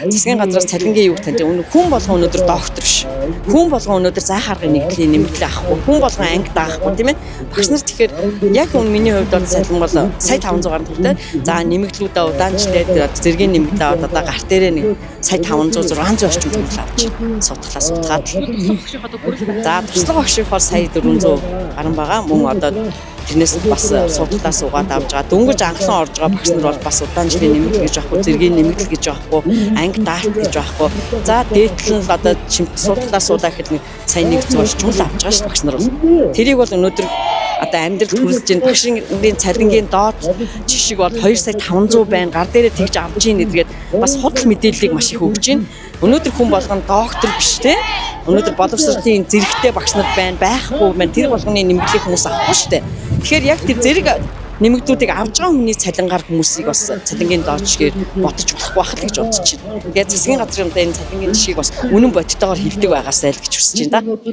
засгийн газраас цалингийн юу гэдэг нь хүн болгон өнөөдөр доктор биш. Хүн болгон өнөөдөр зай харгын нэгдлийн нэмэгдэл авахгүй. Хүн болгон анги даахгүй тийм ээ. Багш нар тэгэхээр яг миний хувьд бол цалин бол сая 500 гаруй төгрөгтэй. За нэмэгдлүүдээ удаанчлаад зэргийн нэмэгдээ одоо гарт дээрээ нэг сая 500 600 орчим төгрөг авч судалгаа судалгаад. За туслах багш их бол сая 400 гаруй байгаа. Мөн одоо тэрнээс бас судалгаа суугаад авч байгаа. Дөнгөж анхлан орж байгаа багш нар бол бас удаан жилийн нэмэгдэл гэж авахгүй, зэргийн нэмэгдэл гэж авахгүй, анги даалт гэж авахгүй. За дээдлэн л одоо судалгаа суудаа гэхэд нэг сая 100 орчим л авч байгаа шүү багш нар бол. Тэрийг бол өнөөдөр одоо амьдрал хүрэлж ийн багшийн цалингийн доод жишг бол 2 сая 500 байна. Гар дээрээ тэгж авч ийн гэдгээд бас худал мэдээллийг маш их өгч байна. Өнөөдөр хүн болгоно доктор биш те. Өнөөдөр боловсролын зэрэгтэй багш нар байхгүй байна. Тэр болгоны нэмэгдлийг хүмүүс авахгүй шүү дээ. Тэгэхээр яг тэр зэрэг нэмэгдүүдийг авч байгаа хүний цалингаар хүмүүсийг бас цалингийн дооджгээр бодож болохгүй байх л гэж бодож байна. Тэгээд засгийн газрын энэ цалингийн жишгийг бас үнэн бодтойгоор хэлдэг байгаасай л гэж хүсэж байна да.